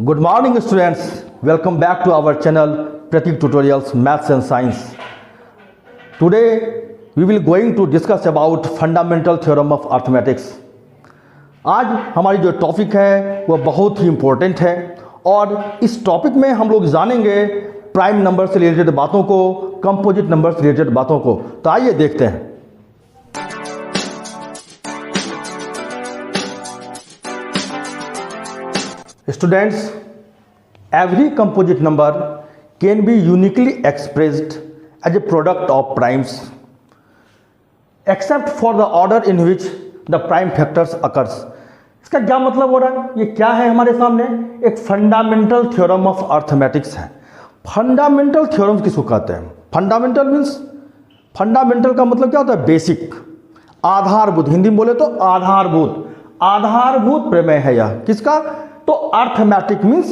Good morning students, welcome back to our channel Pratik Tutorials Maths and Science. Today we will going to discuss about fundamental theorem of arithmetics. आज हमारी जो topic है वो बहुत ही important है और इस टॉपिक में हम लोग जानेंगे प्राइम नंबर से रिलेटेड बातों को, कंपोजिट नंबर से रिलेटेड बातों को। तो आइए देखते हैं। Students, every composite number can be uniquely expressed as a product of primes, except for the order in which the prime factors occurs. इसका क्या मतलब हो रहा है? ये क्या है हमारे सामने? एक फंडामेंटल थ्योरम ऑफ अर्थमेटिक्स है। फंडामेंटल थ्योरम किसको कहते हैं? फंडामेंटल मीन्स, फंडामेंटल का मतलब क्या होता है? बेसिक, आधारभूत। हिंदी में बोले तो आधारभूत, आधारभूत प्रमेय है यह। किसका? तो अर्थमेटिक मीन्स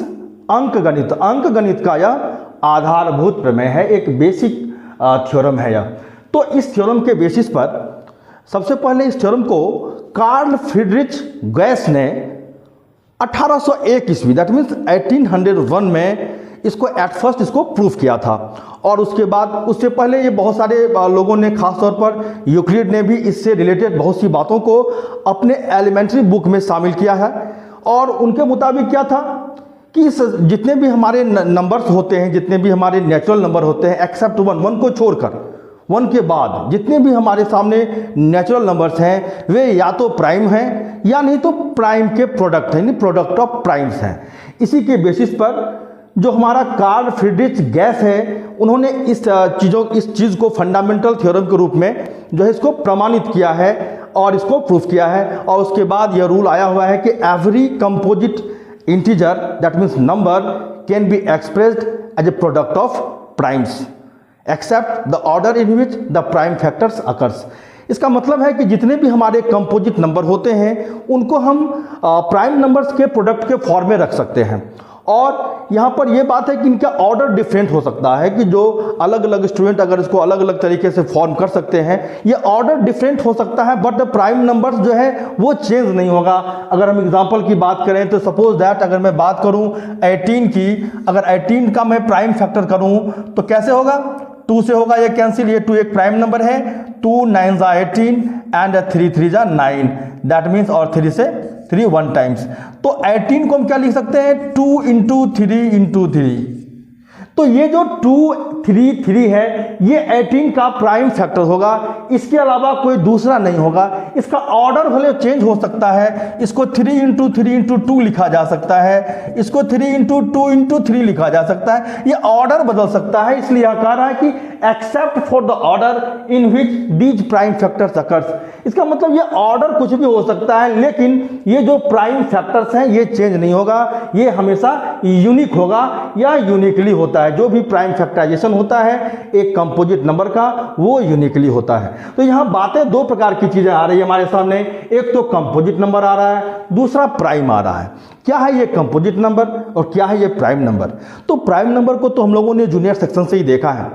अंकगणित, अंकगणित का यह आधारभूत प्रमेय है, एक बेसिक थ्योरम है यह। तो इस थ्योरम के बेसिस पर सबसे पहले इस थ्योरम को कार्ल फ्रीडरिच गैस ने 1801 ईस्वी, दैट मीन्स 1801 में इसको एट फर्स्ट इसको प्रूफ किया था। और उसके बाद, उससे पहले ये बहुत सारे लोगों ने, खासतौर पर यूक्लिड ने भी इससे रिलेटेड बहुत सी बातों को अपने एलिमेंट्री बुक में शामिल किया है। और उनके मुताबिक क्या था कि जितने भी हमारे नंबर्स होते हैं, जितने भी हमारे नेचुरल नंबर होते हैं, एक्सेप्ट वन, वन को छोड़कर, वन के बाद जितने भी हमारे सामने नेचुरल नंबर्स हैं वे या तो प्राइम हैं या नहीं तो प्राइम के प्रोडक्ट हैं, प्रोडक्ट ऑफ प्राइम्स हैं। इसी के बेसिस पर जो हमारा कार्ल फ्रीडरिच गैस है, उन्होंने इस चीज़ को फंडामेंटल थ्योरम के रूप में जो है इसको प्रमाणित किया है और इसको प्रूफ किया है। और उसके बाद यह रूल आया हुआ है कि every composite integer, that means number, can be expressed as a product of primes except the order in which the prime factors occurs. इसका मतलब है कि जितने भी हमारे कंपोजिट नंबर होते हैं उनको हम प्राइम नंबर्स के प्रोडक्ट के फॉर्म में रख सकते हैं। और यहाँ पर यह बात है कि इनका ऑर्डर डिफरेंट हो सकता है, कि जो अलग अलग स्टूडेंट अगर इसको अलग अलग तरीके से फॉर्म कर सकते हैं, ये ऑर्डर डिफरेंट हो सकता है, बट प्राइम नंबर्स जो है वो चेंज नहीं होगा। अगर हम एग्जांपल की बात करें तो सपोज दैट अगर मैं बात करूं 18 की, अगर 18 का मैं प्राइम फैक्टर करूं तो कैसे होगा? 2 से होगा, ये कैंसिल, ये 2 एक प्राइम नंबर है, 2 9 जा 18 एंड 3 3 जा 9, दैट मीन्स, और 3 से 3 1 टाइम्स। तो 18 को हम क्या लिख सकते हैं? 2 इंटू 3 इंटू 3। तो ये जो 2 3 3 है ये 18 का प्राइम फैक्टर होगा, इसके अलावा कोई दूसरा नहीं होगा। इसका ऑर्डर भले चेंज हो सकता है, इसको 3 इंटू 3 इंटू 2 लिखा जा सकता है, इसको 3 इंटू 2 इंटू 3 लिखा जा सकता है, ये ऑर्डर बदल सकता है। इसलिए यह कह रहा है कि except for the order in which these prime factors occurs. इसका मतलब ये ऑर्डर कुछ भी हो सकता है, लेकिन ये जो प्राइम फैक्टर्स हैं ये चेंज नहीं होगा, ये हमेशा यूनिक होगा या यूनिकली होता है। जो भी प्राइम फैक्टराइजेशन होता है एक कंपोजिट नंबर का, वो यूनिकली होता है। तो यहां बातें दो प्रकार की चीजें आ रही है हमारे सामने, एक तो कंपोजिट नंबर आ रहा है, दूसरा प्राइम आ रहा है। क्या है ये कंपोजिट नंबर और क्या है ये प्राइम नंबर? तो प्राइम नंबर को तो हम लोगों ने जूनियर सेक्शन से ही देखा है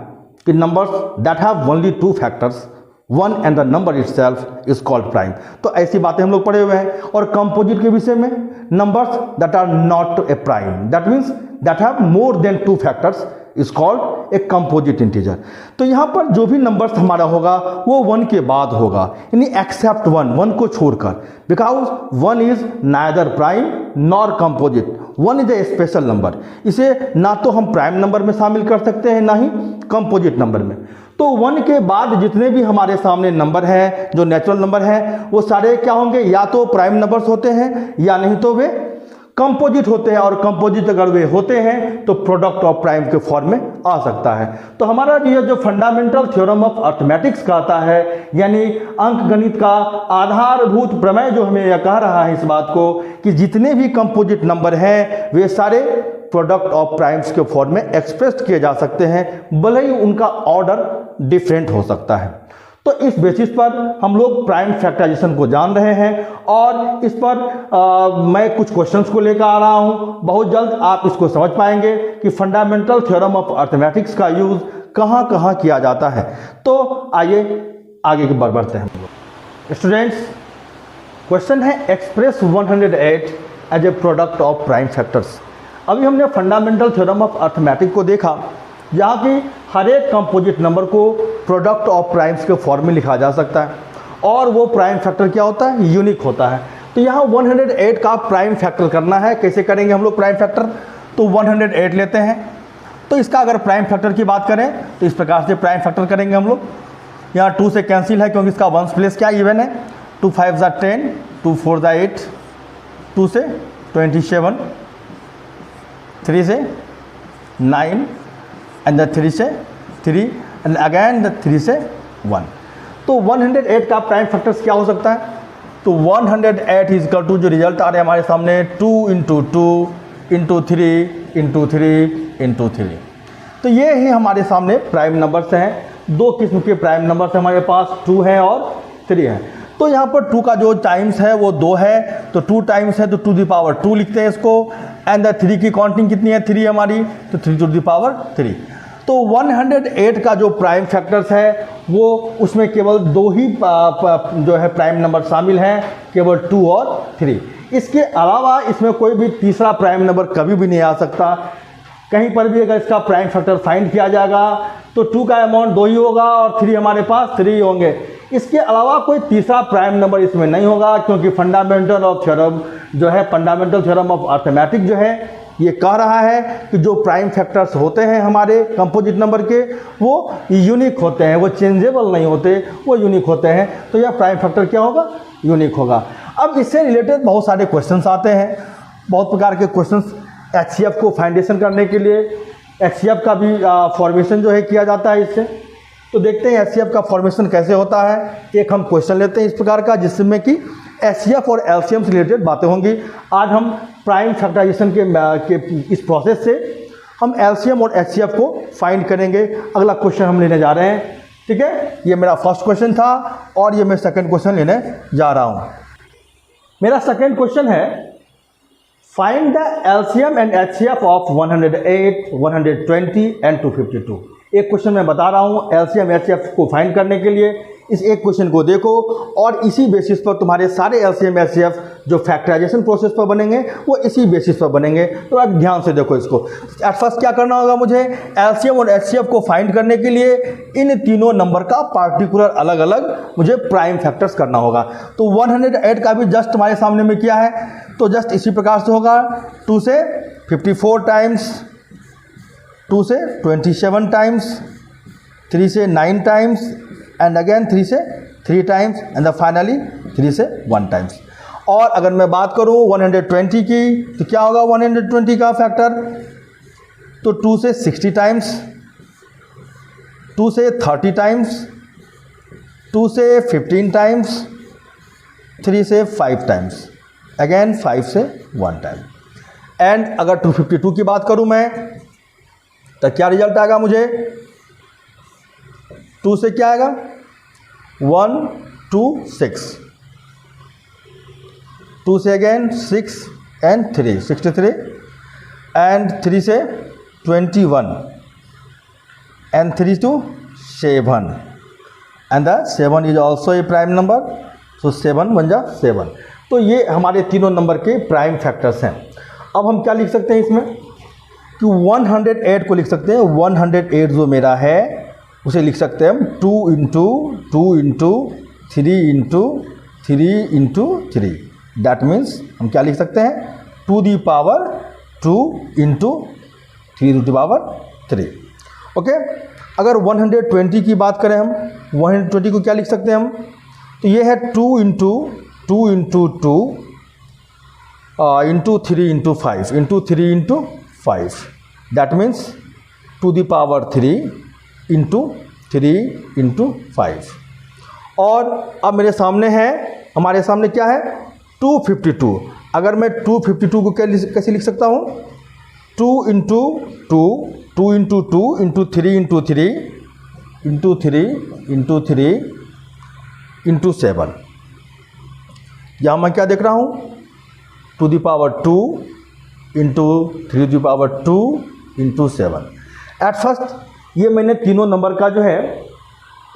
कि numbers that have only 2 factors, 1 and the number itself is called prime. तो ऐसी बातें हम लोग पढ़े हुए हैं। और कंपोजिट के विषय में, numbers that are not a prime, that means that have more than 2 factors is called a composite integer. तो यहाँ पर जो भी नंबर्स हमारा होगा वो 1 के बाद होगा, यानी एक्सेप्ट 1, 1 को छोड़कर, because 1 is neither prime nor composite, 1 is a special number. इसे ना तो हम प्राइम नंबर में शामिल कर सकते हैं ना ही कंपोजिट नंबर में। तो 1 के बाद जितने भी हमारे सामने नंबर हैं, जो नेचुरल नंबर हैं, वो सारे क्या होंगे? या तो प्राइम नंबर्स होते हैं या नहीं तो वे कंपोजिट होते हैं। और कंपोजिट अगर वे होते हैं तो प्रोडक्ट ऑफ प्राइम के फॉर्म में आ सकता है। तो हमारा ये जो फंडामेंटल थ्योरम ऑफ अर्थमेटिक्स कहता है, यानी अंकगणित का आधारभूत प्रमेय, जो हमें यह कह रहा है इस बात को कि जितने भी कंपोजिट नंबर हैं वे सारे प्रोडक्ट ऑफ प्राइम्स के फॉर्म में एक्सप्रेस किए जा सकते हैं, भले ही उनका ऑर्डर डिफरेंट हो सकता है। तो इस बेसिस पर हम लोग प्राइम फैक्टराइजेशन को जान रहे हैं और इस पर मैं कुछ क्वेश्चंस को लेकर आ रहा हूं। बहुत जल्द आप इसको समझ पाएंगे कि फंडामेंटल थ्योरम ऑफ अर्थमेटिक्स का यूज कहां कहां किया जाता है। तो आइए आगे की बढ़ते हैं स्टूडेंट्स। क्वेश्चन है express 108 as a product of prime factors. अभी हमने फंडामेंटल थ्योरम ऑफ अर्थमेटिक को देखा, जहाँ की हर एक कंपोजिट नंबर को प्रोडक्ट ऑफ प्राइम्स के फॉर्म में लिखा जा सकता है और वो प्राइम फैक्टर क्या होता है, यूनिक होता है। तो यहाँ 108 का प्राइम फैक्टर करना है। कैसे करेंगे हम लोग प्राइम फैक्टर? तो 108 लेते हैं, तो इसका अगर प्राइम फैक्टर की बात करें तो इस प्रकार से प्राइम फैक्टर करेंगे हम लोग। यहाँ 2 से कैंसिल है क्योंकि इसका वंस प्लेस क्या इवन है। 2 5 ज़ा 10, 2 4 ज़ा 8, 2 से 27, 3 से 9 एंड द 3 से 3 एंड अगेन द 3 से 1। तो 108 का प्राइम फैक्टर्स क्या हो सकता है? तो 108 इज इक्वल टू, जो रिजल्ट आ रहे हैं हमारे सामने, 2 × 2 × 3 × 3 × 3। तो ये ही हमारे सामने प्राइम नंबर्स हैं। दो किस्म के प्राइम नंबर्स हमारे पास, 2 है और 3 है। तो यहाँ पर 2 का जो टाइम्स है वो 2 है, तो 2 टाइम्स है तो 2⁻2 लिखते हैं इसको। एंड द 3 की काउंटिंग कितनी है? 3 हमारी, तो 3⁻3। तो 108 का जो प्राइम फैक्टर्स है वो, उसमें केवल 2 ही जो है प्राइम नंबर शामिल हैं, केवल 2 और 3। इसके अलावा इसमें कोई भी तीसरा प्राइम नंबर कभी भी नहीं आ सकता। कहीं पर भी अगर इसका प्राइम फैक्टर फाइंड किया जाएगा तो 2 का अमाउंट 2 ही होगा और 3 हमारे पास 3 ही होंगे। इसके अलावा कोई तीसरा प्राइम नंबर इसमें नहीं होगा, क्योंकि फंडामेंटल ऑफ थ्योरम जो है, फंडामेंटल थ्योरम ऑफ अर्थमेटिक जो है, ये कह रहा है कि जो प्राइम फैक्टर्स होते हैं हमारे कंपोजिट नंबर के, वो यूनिक होते हैं, वो चेंजेबल नहीं होते, वो यूनिक होते हैं। तो यह प्राइम फैक्टर क्या होगा? यूनिक होगा। अब इससे रिलेटेड बहुत सारे क्वेश्चंस आते हैं, बहुत प्रकार के क्वेश्चंस। HCF को फाउंडेशन करने के लिए HCF का भी फॉर्मेशन जो है किया जाता है इससे। तो देखते हैं HCF का फॉर्मेशन कैसे होता है। एक हम क्वेश्चन लेते हैं इस प्रकार का, जिसमें कि HCF और LCM से रिलेटेड बातें होंगी। आज हम प्राइम फैक्टराइजेशन के इस प्रोसेस से हम LCM और HCF को फाइंड करेंगे। अगला क्वेश्चन हम लेने जा रहे हैं, ठीक है। ये मेरा फर्स्ट क्वेश्चन था और ये मैं सेकंड क्वेश्चन लेने जा रहा हूँ। मेरा सेकंड क्वेश्चन है, find the LCM and HCF of 108, 120 and 252। एक क्वेश्चन मैं बता रहा हूँ, LCM HCF को फाइंड करने के लिए इस एक क्वेश्चन को देखो और इसी बेसिस पर तुम्हारे सारे LCM HCF जो फैक्टराइजेशन प्रोसेस पर बनेंगे वो इसी बेसिस पर बनेंगे। तो आप ध्यान से देखो इसको। एट फर्स्ट क्या करना होगा मुझे? LCM और HCF को फाइंड करने के लिए इन तीनों नंबर का पार्टिकुलर अलग अलग मुझे प्राइम फैक्टर्स करना होगा। तो 108 का भी जस्ट हमारे सामने में किया है, तो जस्ट इसी प्रकार से होगा। 2 से 54 टाइम्स, 2 से 27 टाइम्स, 3 से 9 टाइम्स एंड अगेन 3 से 3 टाइम्स एंड फाइनली 3 से 1 टाइम्स। और अगर मैं बात करूं 120 की, तो क्या होगा 120 का फैक्टर? तो 2 से 60 टाइम्स, 2 से 30 टाइम्स, 2 से 15 टाइम्स, 3 से 5 टाइम्स, अगेन 5 से 1 टाइम। एंड अगर 252 की बात करूं मैं, तो क्या रिजल्ट आएगा मुझे? 2 से क्या आएगा? 1 2 6, 2 से अगेन 6 एंड 3 63 एंड 3 से 21 and 3 to 7 and the 7 is also a prime number, so 7 बन जा 7। तो ये हमारे तीनों नंबर के प्राइम फैक्टर्स हैं। अब हम क्या लिख सकते हैं इसमें कि 108 को लिख सकते हैं। 108 जो मेरा है उसे लिख सकते हैं हम 2 × 2 × 3 × 3 × 3। दैट मीन्स हम क्या लिख सकते हैं? 2 दी पावर 2 × 3⁻3। ओके। अगर 120 की बात करें हम, 120 को क्या लिख सकते हैं हम? तो ये है 2 × 2 × 2 × 3 × 5 × 3 × 5। That means 2 the power 3 × 3 × 5। और अब मेरे सामने है, हमारे सामने क्या है? 252। अगर मैं 252 को कैसे लिख सकता हूँ? 2 × 2 2 × 2 × 3 × 3 × 3 × 3 × 7। यहाँ मैं क्या देख रहा हूँ? 2 the power 2 × 3 the power 2 × 7। At first ये मैंने तीनों नंबर का जो है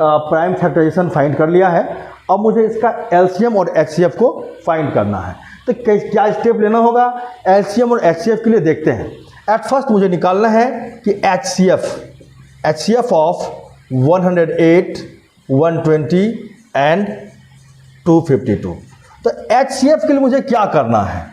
प्राइम फैक्टराइजेशन फाइंड कर लिया है। अब मुझे इसका एलसीएम और एचसीएफ को फाइंड करना है। तो क्या स्टेप लेना होगा? एलसीएम और एचसीएफ के लिए देखते हैं। एट फर्स्ट मुझे निकालना है कि एचसीएफ ऑफ 108, 120 एंड 252। तो एचसीएफ के लिए मुझे क्या करना है?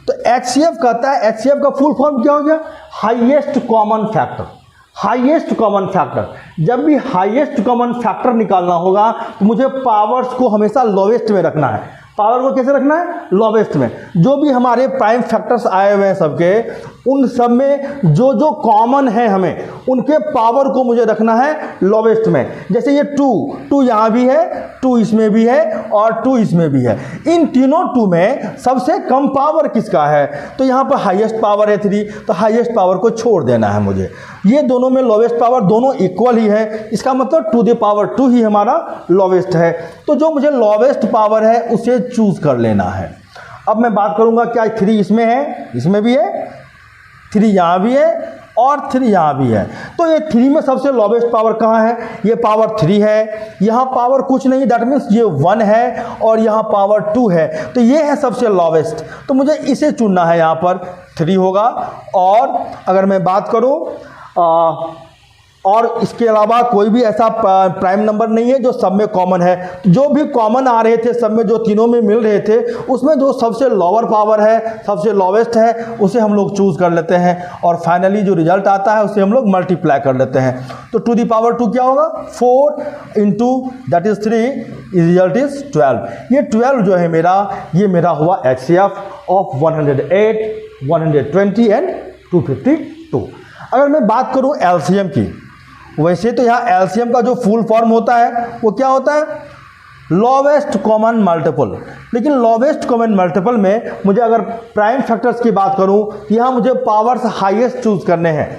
तो एचसीएफ कहता है, एचसीएफ का फुल फॉर्म क्या हो गया? Highest common factor. Highest common factor, जब भी हाईएस्ट कॉमन फैक्टर निकालना होगा तो मुझे पावर्स को हमेशा लोवेस्ट में रखना है। पावर को कैसे रखना है? लोवेस्ट में। जो भी हमारे प्राइम फैक्टर्स आए हुए हैं सबके, उन सब में जो जो कॉमन है हमें उनके पावर को मुझे रखना है लोवेस्ट में। जैसे ये 2 यहाँ भी है, 2 इसमें भी है और 2 इसमें भी है। इन तीनों 2 में सबसे कम पावर किसका है? तो यहाँ पर हाईएस्ट पावर है 3, तो हाईएस्ट पावर को छोड़ देना है मुझे। ये दोनों में लोवेस्ट पावर दोनों इक्वल ही है, इसका मतलब 2 द पावर 2 ही हमारा लोवेस्ट है। तो जो मुझे लोवेस्ट पावर है उसे चूज कर लेना है। अब मैं बात करूंगा क्या 3 इसमें है, इसमें भी है, 3 यहाँ भी है और 3 यहाँ भी है। तो ये 3 में सबसे लोवेस्ट पावर कहाँ है? ये पावर 3 है। यहाँ पावर कुछ नहीं, दैट मीन्स ये 1 है और यहाँ पावर 2 है, तो ये है सबसे लोवेस्ट। तो मुझे इसे चुनना है, यहाँ पर 3 होगा। और अगर मैं बात करूँ और इसके अलावा कोई भी ऐसा प्राइम नंबर नहीं है जो सब में कॉमन है। जो भी कॉमन आ रहे थे सब में, जो तीनों में मिल रहे थे, उसमें जो सबसे लोअर पावर है, सबसे लोवेस्ट है, उसे हम लोग चूज कर लेते हैं और फाइनली जो रिजल्ट आता है उसे हम लोग मल्टीप्लाई कर लेते हैं। तो 2 द पावर 2 क्या होगा? 4 into that is 3, result is 12। ये 12 जो है मेरा, ये मेरा हुआ एचसीएफ ऑफ 108, 120 एंड 252। अगर मैं बात करूं एलसीएम की, वैसे तो यहाँ एलसीएम का जो फुल फॉर्म होता है वो क्या होता है? Lowest common multiple. लेकिन लोवेस्ट कॉमन मल्टीपल में मुझे अगर प्राइम फैक्टर्स की बात करूं तो यहाँ मुझे पावर्स हाईएस्ट चूज करने हैं,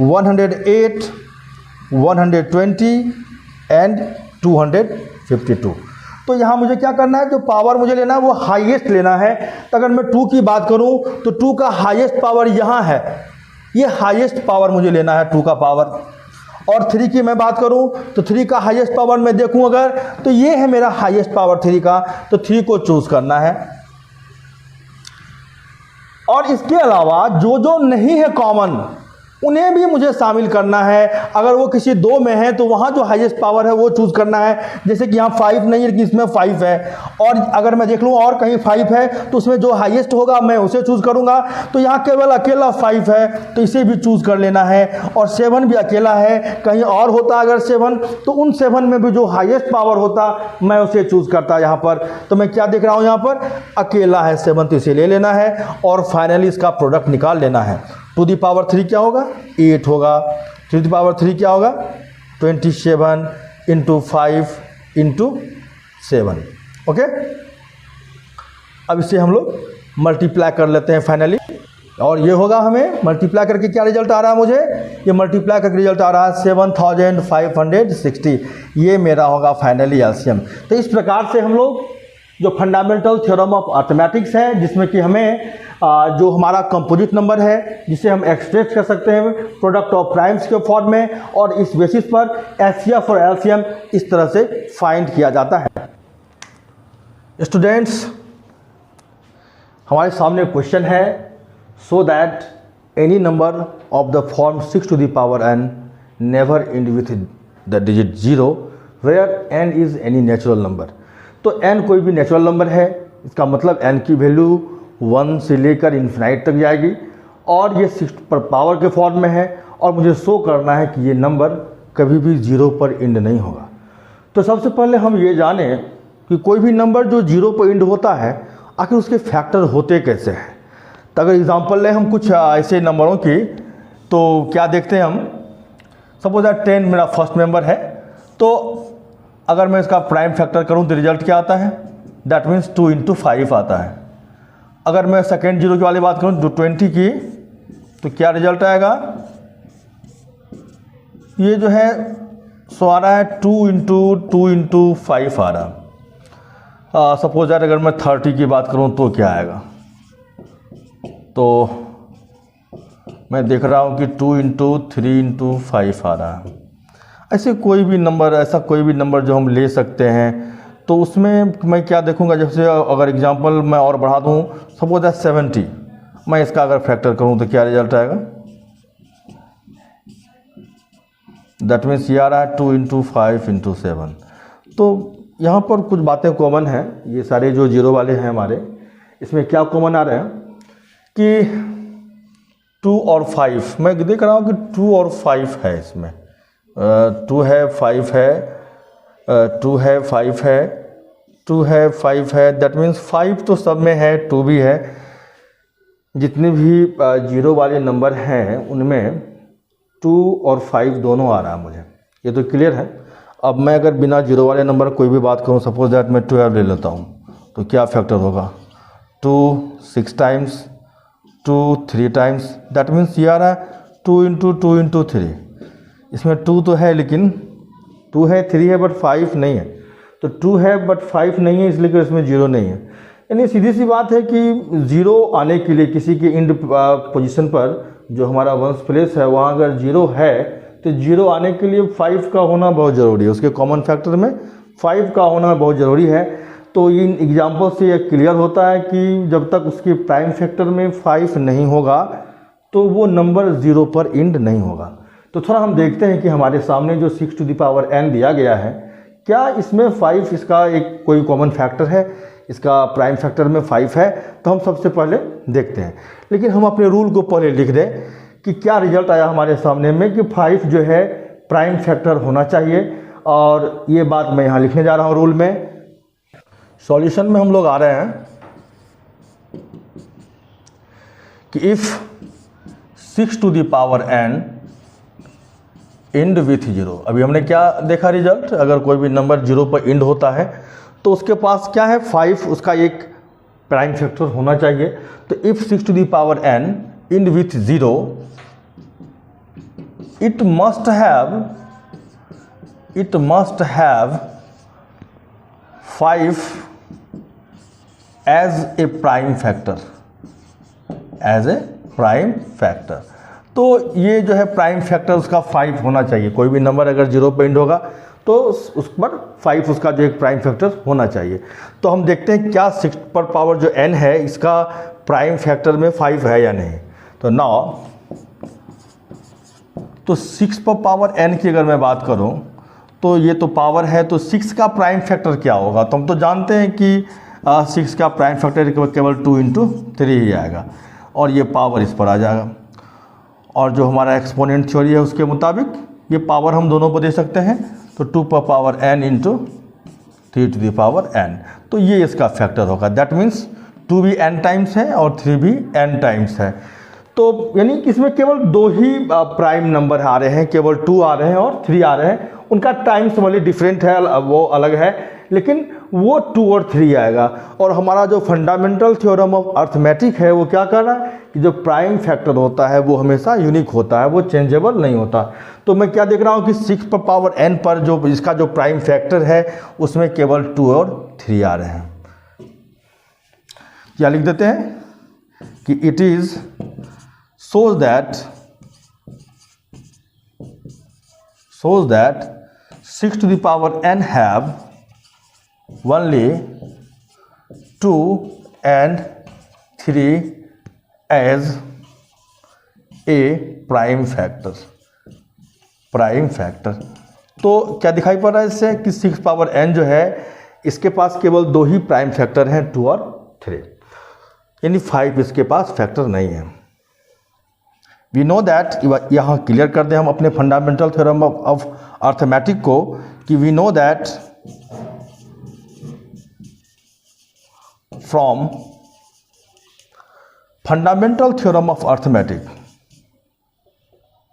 108, 120 एंड 252। तो यहाँ मुझे क्या करना है? जो पावर मुझे लेना है वो हाईएस्ट लेना है। तो अगर मैं 2 की बात करूं तो 2 का हाईएस्ट पावर यहाँ है, ये हाईएस्ट पावर मुझे लेना है 2 का पावर। और 3 की मैं बात करूं तो 3 का हाईएस्ट पावर मैं देखूं अगर, तो ये है मेरा हाईएस्ट पावर 3 का, तो 3 को चूज करना है। और इसके अलावा जो जो नहीं है कॉमन, उन्हें भी मुझे शामिल करना है। अगर वो किसी 2 में है तो वहाँ जो हाईएस्ट पावर है वो चूज करना है। जैसे कि यहाँ 5 नहीं है लेकिन इसमें 5 है, और अगर मैं देख लूँ और कहीं 5 है तो उसमें जो हाईएस्ट होगा मैं उसे चूज करूँगा। तो यहाँ केवल अकेला 5 है तो इसे भी चूज कर लेना है। और 7 भी अकेला है, कहीं और होता अगर 7 तो उन 7 में भी जो हाईएस्ट पावर होता मैं उसे चूज करता यहाँ पर। तो मैं क्या देख रहा हूँ यहाँ पर? अकेला है 7, तो इसे ले लेना है और फाइनली इसका प्रोडक्ट निकाल लेना है। 2 द पावर 3 क्या होगा? 8 होगा। 3 द पावर 3 क्या होगा? 27 इंटू 5 इंटू 7। ओके, अब इसे हम लोग मल्टीप्लाई कर लेते हैं फाइनली, और ये होगा हमें मल्टीप्लाई करके क्या रिजल्ट आ रहा है मुझे? ये मल्टीप्लाई करके रिजल्ट आ रहा है 7560। ये मेरा होगा फाइनली एलसीएम। तो इस प्रकार से हम लोग जो फंडामेंटल थ्योरम ऑफ अर्थमेटिक्स है, जिसमें कि हमें जो हमारा कंपोजिट नंबर है जिसे हम एक्सप्रेस कर सकते हैं प्रोडक्ट ऑफ प्राइम्स के फॉर्म में, और इस बेसिस पर एचसीएफ और एलसीएम इस तरह से फाइंड किया जाता है। स्टूडेंट्स, हमारे सामने क्वेश्चन है, so that any number of the form 6 to the power n never end with the digit 0 where n is any natural number. तो n कोई भी नेचुरल नंबर है, इसका मतलब n की वैल्यू 1 से लेकर इन्फिनाइट तक जाएगी, और ये 6 पर पावर के फॉर्म में है, और मुझे शो करना है कि ये नंबर कभी भी 0 पर एंड नहीं होगा। तो सबसे पहले हम ये जानें कि कोई भी नंबर जो 0 पर एंड होता है आखिर उसके फैक्टर होते कैसे हैं। तो अगर एग्जांपल लें हम कुछ ऐसे नंबरों की, तो क्या देखते हैं हम? सपोज दैट 10 मेरा फर्स्ट मेंबर है, तो अगर मैं इसका प्राइम फैक्टर करूं तो रिजल्ट क्या आता है? दैट मीन्स 2 इंटू 5 आता है। अगर मैं सेकेंड 0 की वाली बात करूं जो 20 की, तो क्या रिजल्ट आएगा? ये जो है सो आ रहा है 2 इंटू 5 आ रहा। सपोज दैट अगर मैं 30 की बात करूं तो क्या आएगा? तो मैं देख रहा हूं कि 2 इंटू 3 इंटू 5 आ रहा है। ऐसे कोई भी नंबर, ऐसा कोई भी नंबर जो हम ले सकते हैं, तो उसमें मैं क्या देखूंगा, जैसे अगर एग्जांपल मैं और बढ़ा दूं, सपोज दैट 70, मैं इसका अगर फैक्टर करूं तो क्या रिजल्ट आएगा, दैट मीन्स ये आ रहा है 2 × 5 × 7। तो यहाँ पर कुछ बातें कॉमन हैं, ये सारे जो जीरो वाले हैं हमारे, इसमें क्या कॉमन आ रहे हैं कि 2 और 5, मैं देख रहा हूँ कि 2 और 5 है इसमें, 2 है 5 है, 2 है 5 है, 2 है 5 है, दैट मीन्स 5 तो सब में है, 2 भी है। जितने भी जीरो वाले नंबर हैं उनमें 2 और 5 दोनों आ रहा है मुझे, ये तो क्लियर है। अब मैं अगर बिना जीरो वाले नंबर कोई भी बात करूं, सपोज दैट मैं 12 ले लेता हूं, तो क्या फैक्टर होगा, 2 6 टाइम्स, 2 3 टाइम्स, दैट मीन्स ये आ रहा है 2 × 2 × 3। इसमें 2 तो है लेकिन 2 है, 3 है, बट 5 नहीं है। तो 2 है बट 5 नहीं है, इसलिए कि इसमें जीरो नहीं है। यानी सीधी सी बात है कि जीरो आने के लिए किसी के इंड पोजीशन पर जो हमारा वंस प्लेस है वहाँ अगर जीरो है तो जीरो आने के लिए 5 का होना बहुत ज़रूरी है, उसके कॉमन फैक्टर में 5 का होना बहुत ज़रूरी है। तो इन एग्जाम्पल से यह क्लियर होता है कि जब तक उसके प्राइम फैक्टर में 5 नहीं होगा तो वो नंबर ज़ीरो पर इंड नहीं होगा। तो थोड़ा हम देखते हैं कि हमारे सामने जो 6n दिया गया है, क्या इसमें 5 इसका एक कोई कॉमन फैक्टर है, इसका प्राइम फैक्टर में 5 है। तो हम सबसे पहले देखते हैं, लेकिन हम अपने रूल को पहले लिख दें कि क्या रिजल्ट आया हमारे सामने में कि 5 जो है प्राइम फैक्टर होना चाहिए, और ये बात मैं यहाँ लिखने जा रहा हूँ रूल में। सॉल्यूशन में हम लोग आ रहे हैं कि if 6n end with zero, अभी हमने क्या देखा रिजल्ट, अगर कोई भी नंबर जीरो पर इंड होता है तो उसके पास क्या है 5, उसका एक प्राइम फैक्टर होना चाहिए। तो if 6n end with zero, it must have 5 as a prime factor, as a prime factor। तो ये जो है प्राइम फैक्टर उसका 5 होना चाहिए। कोई भी नंबर अगर जीरो पे एंड होगा तो उस पर 5 उसका जो एक प्राइम फैक्टर होना चाहिए। तो हम देखते हैं क्या 6 पर पावर जो n है इसका प्राइम फैक्टर में 5 है या नहीं। तो नाउ तो 6 पर पावर n की अगर मैं बात करूं तो ये तो पावर है, तो 6 का प्राइम फैक्टर क्या होगा। तो हम तो जानते हैं कि 6 का प्राइम फैक्टर केवल 2 × 3 ही आएगा, और ये पावर इस पर आ जाएगा। और जो हमारा एक्सपोनेंट थ्योरी है उसके मुताबिक ये पावर हम दोनों को दे सकते हैं, तो 2 पर power n × 3 to the power n, तो ये इसका फैक्टर होगा। दैट मीन्स 2 भी n टाइम्स है और 3 भी n टाइम्स है। तो यानी कि इसमें केवल 2 ही प्राइम नंबर आ रहे हैं, केवल 2 आ रहे हैं और 3 आ रहे हैं। उनका टाइम्स वाली डिफरेंट है, वो अलग है, लेकिन वो 2 और 3 आएगा। और हमारा जो फंडामेंटल थ्योरम ऑफ अर्थमेटिक है वो क्या कर रहा है कि जो प्राइम फैक्टर होता है वो हमेशा यूनिक होता है, वो चेंजेबल नहीं होता। तो मैं क्या देख रहा हूँ कि 6 पर पावर n पर जो इसका जो प्राइम फैक्टर है उसमें केवल 2 और 3 आ रहे हैं। क्या लिख देते हैं कि it is shows that 6 to the power n have only 2 and 3 as a prime factor। तो क्या दिखाई पड़ रहा है इससे कि 6 पावर n जो है इसके पास केवल 2 ही प्राइम फैक्टर हैं, 2 और 3, यानी 5 इसके पास फैक्टर नहीं है। वी नो दैट, यहाँ क्लियर कर दें हम अपने फंडामेंटल थ्योरम ऑफ अर्थमेटिक को कि we know that from fundamental theorem of arithmetic,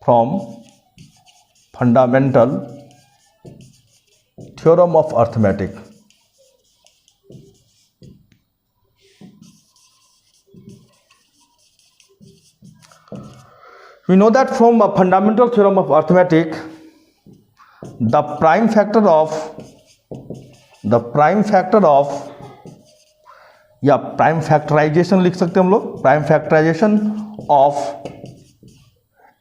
from fundamental theorem of arithmetic, we know that from a fundamental theorem of arithmetic the prime factor of या prime factorization लिख सकते हैं हम लोग, prime factorization of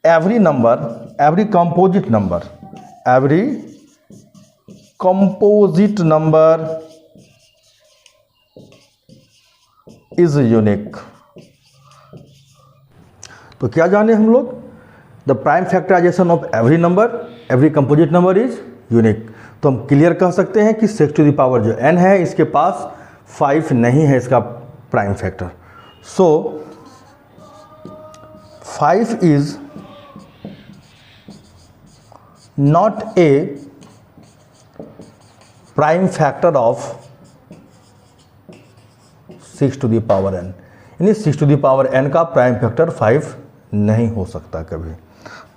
every number, every composite number is unique. तो क्या जाने हम लोग, the prime factorization of every number, every composite number is unique. तो हम क्लियर कह सकते हैं कि 6 टू द पावर जो n है इसके पास 5 नहीं है इसका prime factor. So 5 is not a prime factor of 6 to the power n, यानी 6 टू द पावर n का प्राइम फैक्टर 5 नहीं हो सकता कभी।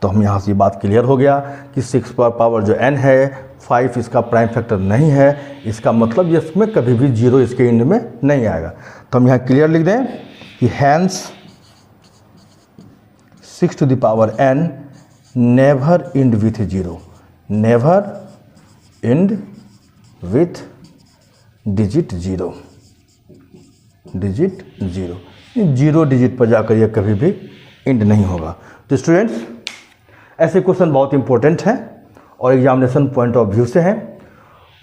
तो हम यहाँ से बात क्लियर हो गया कि 6 पावर जो n है 5 इसका प्राइम फैक्टर नहीं है, इसका मतलब ये इसमें कभी भी 0 इसके एंड में नहीं आएगा। तो हम यहाँ क्लियर लिख दें कि hence 6 to the power n never end with 0, never end with digit 0, digit 0 digit पर जाकर यह कभी भी एंड नहीं होगा। तो स्टूडेंट्स ऐसे क्वेश्चन बहुत इंपॉर्टेंट हैं और एग्जामिनेशन पॉइंट ऑफ व्यू से हैं।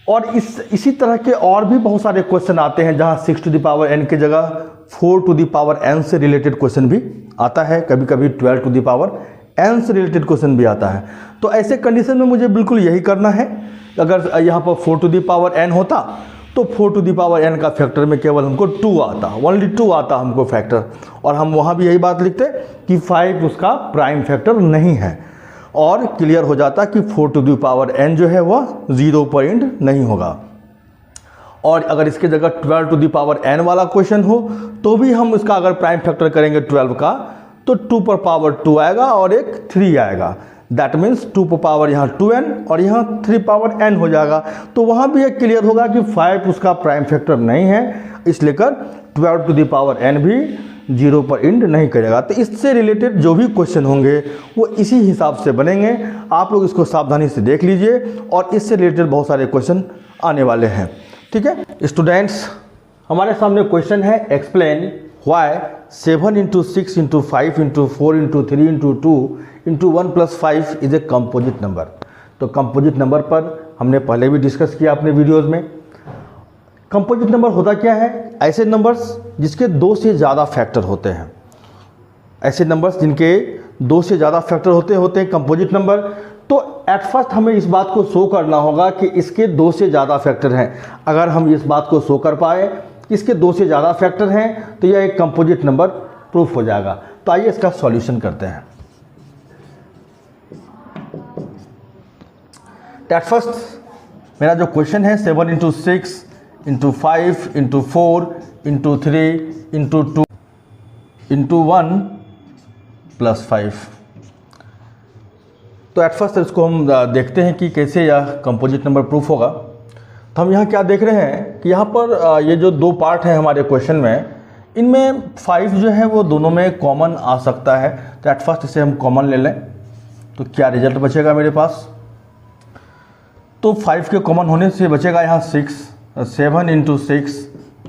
और इसी तरह के और भी बहुत सारे क्वेश्चन आते हैं जहां 6 टू द पावर n की जगह 4 टू द पावर n से रिलेटेड क्वेश्चन भी आता है, कभी कभी 12 टू द पावर n से रिलेटेड क्वेश्चन भी आता है। तो ऐसे कंडीशन में मुझे बिल्कुल यही करना है। अगर यहाँ पर 4 टू द पावर n होता तो 4 टू द पावर n का फैक्टर में केवल हमको 2 आता, ओनली 2 आता हमको फैक्टर, और हम वहाँ भी यही बात लिखते कि 5 उसका प्राइम फैक्टर नहीं है, और क्लियर हो जाता कि 4 टू द पावर n जो है वह 0 पर एंड नहीं होगा। और अगर इसके जगह 12 टू द पावर n वाला क्वेश्चन हो तो भी हम इसका अगर प्राइम फैक्टर करेंगे 12 का तो 2 पर पावर 2 आएगा और एक 3 आएगा। दैट मीन्स 2 पर पावर यहाँ 2n और यहाँ 3 पावर n हो जाएगा। तो वहाँ भी एक क्लियर होगा कि 5 उसका प्राइम फैक्टर नहीं है, इसलिए 12 टू द पावर n भी 0 पर एंड नहीं करेगा। तो इससे रिलेटेड जो भी क्वेश्चन होंगे वो इसी हिसाब से बनेंगे। आप लोग इसको सावधानी से देख लीजिए और इससे रिलेटेड बहुत सारे क्वेश्चन आने वाले हैं। ठीक है स्टूडेंट्स, हमारे सामने क्वेश्चन है explain why 7 into 6 into 5 into 4 into 3 into 2 into 1 plus 5 is a composite number. तो कंपोजिट नंबर पर हमने पहले भी डिस्कस किया अपने वीडियोज़ में। कंपोजिट नंबर होता क्या है? ऐसे नंबर्स जिसके 2 से ज़्यादा फैक्टर होते हैं, ऐसे नंबर्स जिनके 2 से ज़्यादा फैक्टर होते हैं कंपोजिट नंबर। तो एट फर्स्ट हमें इस बात को शो करना होगा कि इसके 2 से ज़्यादा फैक्टर हैं। अगर हम इस बात को शो कर पाए कि इसके 2 से ज़्यादा फैक्टर हैं तो यह एक कंपोजिट नंबर प्रूफ हो जाएगा। तो आइए इसका सॉल्यूशन करते हैं। एट फर्स्ट मेरा जो क्वेश्चन है 7 into 6 into 5 into 4 into 3 into 2 into 1 plus 5। तो एट फर्स्ट इसको हम देखते हैं कि कैसे यह कंपोजिट नंबर प्रूफ होगा। तो हम यहाँ क्या देख रहे हैं कि यहाँ पर ये जो 2 पार्ट हैं हमारे क्वेश्चन में, इनमें 5 जो है वो दोनों में कॉमन आ सकता है। तो एट फर्स्ट इसे हम कॉमन ले लें तो क्या रिजल्ट बचेगा मेरे पास? तो 5 के कॉमन होने से बचेगा यहाँ 7 into 6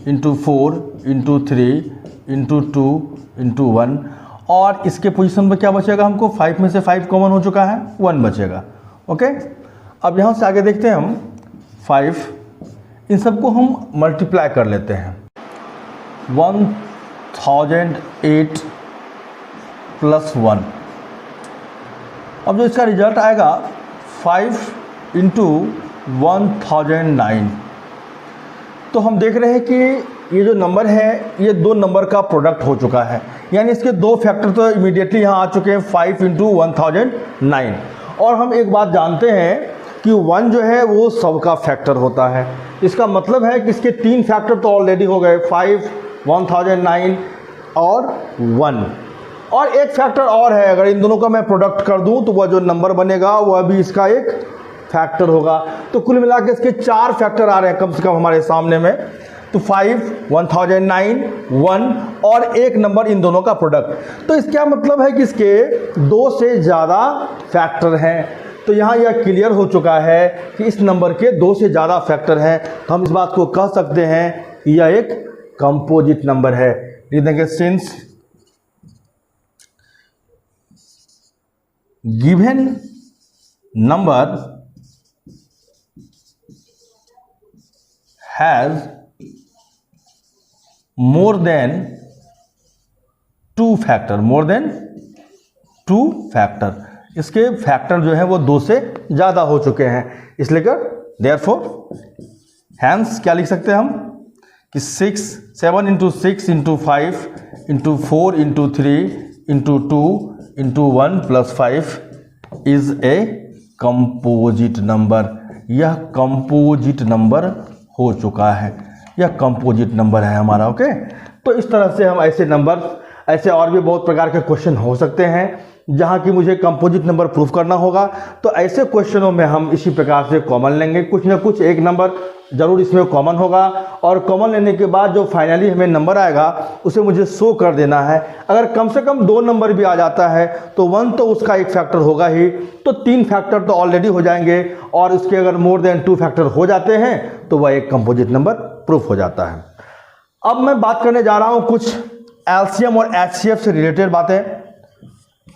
into 4 into 3 into 2 into 1, और इसके पोजीशन में क्या बचेगा हमको? 5 में से 5 कॉमन हो चुका है, 1 बचेगा। ओके, अब यहाँ से आगे देखते हैं हम 5, इन सबको हम मल्टीप्लाई कर लेते हैं। 1008 प्लस 1। अब जो इसका रिजल्ट आएगा 5 इंटू 1009। तो हम देख रहे हैं कि ये जो नंबर है ये 2 नंबर का प्रोडक्ट हो चुका है, यानी इसके 2 फैक्टर तो इमीडिएटली यहाँ आ चुके हैं 5 इंटू 1009। और हम एक बात जानते हैं कि 1 जो है वो सबका फैक्टर होता है। इसका मतलब है कि इसके 3 फैक्टर तो ऑलरेडी हो गए, 5, 1009 और 1, और एक फैक्टर और है। अगर इन दोनों का मैं प्रोडक्ट कर दूं तो वह जो नंबर बनेगा वह भी इसका एक फैक्टर होगा। तो कुल मिला के इसके 4 फैक्टर आ रहे हैं कम से कम हमारे सामने में। तो 5, 1009, 1 और एक नंबर, इन दोनों का प्रोडक्ट। तो इसका मतलब है कि इसके 2 से ज़्यादा फैक्टर हैं। तो यहाँ यह क्लियर हो चुका है कि इस नंबर के 2 से ज़्यादा फैक्टर हैं। तो हम इस बात को कह सकते हैं कि यह एक कंपोजिट नंबर है। लिख देंगे since given number has more than 2 factor, more than 2 factor, इसके फैक्टर जो है वो 2 से ज़्यादा हो चुके हैं, इसलिए कर देयरफॉर हैंस क्या लिख सकते हैं हम कि 7 into 6 into 5 into 4 into 3 into 2 into 1 plus 5 is a composite number. यह कंपोजिट नंबर हो चुका है, यह कंपोजिट नंबर है हमारा। ओके, तो इस तरह से हम ऐसे नंबर, ऐसे और भी बहुत प्रकार के क्वेश्चन हो सकते हैं जहाँ की मुझे कंपोजिट नंबर प्रूफ करना होगा। तो ऐसे क्वेश्चनों में हम इसी प्रकार से कॉमन लेंगे, कुछ ना कुछ एक नंबर जरूर इसमें कॉमन होगा, और कॉमन लेने के बाद जो फाइनली हमें नंबर आएगा उसे मुझे शो कर देना है। अगर कम से कम 2 नंबर भी आ जाता है तो 1 तो उसका एक फैक्टर होगा ही, तो 3 फैक्टर तो ऑलरेडी हो जाएंगे, और उसके अगर मोर देन 2 फैक्टर हो जाते हैं तो वह एक कंपोजिट नंबर प्रूफ हो जाता है। अब मैं बात करने जा रहा हूँ कुछ एलसीएम और एचसीएफ से रिलेटेड बातें।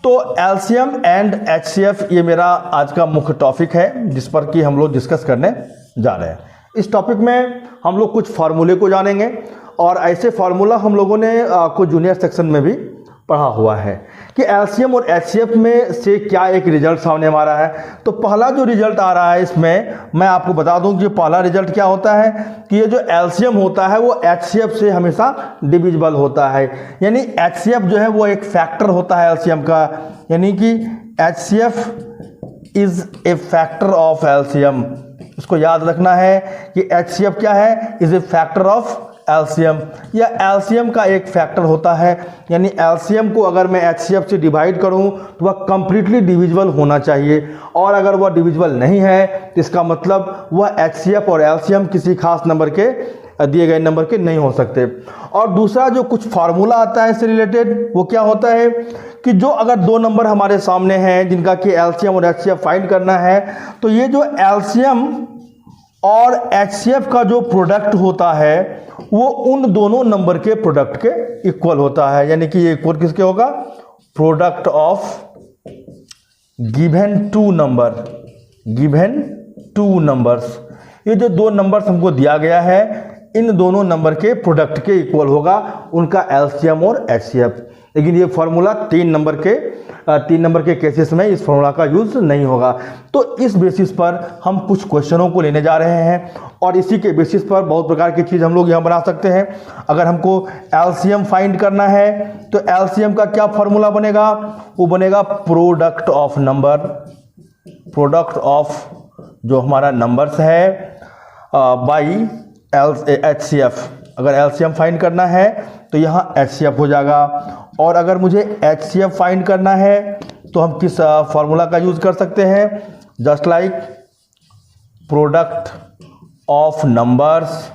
तो एलसीएम एंड एचसीएफ ये मेरा आज का मुख्य टॉपिक है जिस पर कि हम लोग डिस्कस करने जा रहे हैं। इस टॉपिक में हम लोग कुछ फार्मूले को जानेंगे, और ऐसे फार्मूला हम लोगों ने कुछ जूनियर सेक्शन में भी पढ़ा हुआ है कि एलसीएम और एचसीएफ में से क्या एक रिजल्ट सामने हमारा है। तो पहला जो रिजल्ट आ रहा है इसमें मैं आपको बता दूं कि पहला रिजल्ट क्या होता है कि ये जो एलसीएम होता है वो एचसीएफ से हमेशा डिविजिबल होता है, यानी एचसीएफ जो है वो एक फैक्टर होता है एलसीएम का, यानी कि HCF is a factor of LCM. इसको याद रखना है कि एचसीएफ क्या है, is a factor of LCM, या एलसीएम का एक फैक्टर होता है, यानी एलसीएम को अगर मैं एचसीएफ से डिवाइड करूं तो वह कंप्लीटली डिविजिबल होना चाहिए, और अगर वह डिविजिबल नहीं है तो इसका मतलब वह एचसीएफ और एलसीएम किसी खास नंबर के दिए गए नंबर के नहीं हो सकते। और दूसरा जो कुछ फार्मूला आता है इससे रिलेटेड वो क्या होता है कि जो अगर 2 नंबर हमारे सामने हैं जिनका कि एलसीएम और एचसीएफ फाइंड करना है, तो ये जो एलसीएम और एचसीएफ का जो प्रोडक्ट होता है वो उन दोनों नंबर के प्रोडक्ट के इक्वल होता है, यानी कि ये इक्वल किसके होगा, product of given 2 number, given 2 numbers. ये जो 2 नंबर्स हमको दिया गया है इन दोनों नंबर के प्रोडक्ट के इक्वल होगा उनका एलसीएम और एचसीएफ। लेकिन ये फार्मूला 3 नंबर के केसेस में इस फार्मूला का यूज नहीं होगा। तो इस बेसिस पर हम कुछ क्वेश्चनों को लेने जा रहे हैं, और इसी के बेसिस पर बहुत प्रकार की चीज़ हम लोग यहाँ बना सकते हैं। अगर हमको एलसीएम फाइंड करना है तो एलसीएम का क्या फार्मूला बनेगा, वो बनेगा product of number, product of जो हमारा नंबर्स है बाई एचसीएफ। अगर एलसीएम फाइंड करना है तो यहाँ एचसीएफ हो जाएगा, और अगर मुझे एचसीएफ फाइंड करना है तो हम किस फार्मूला का यूज़ कर सकते हैं, just like product of numbers,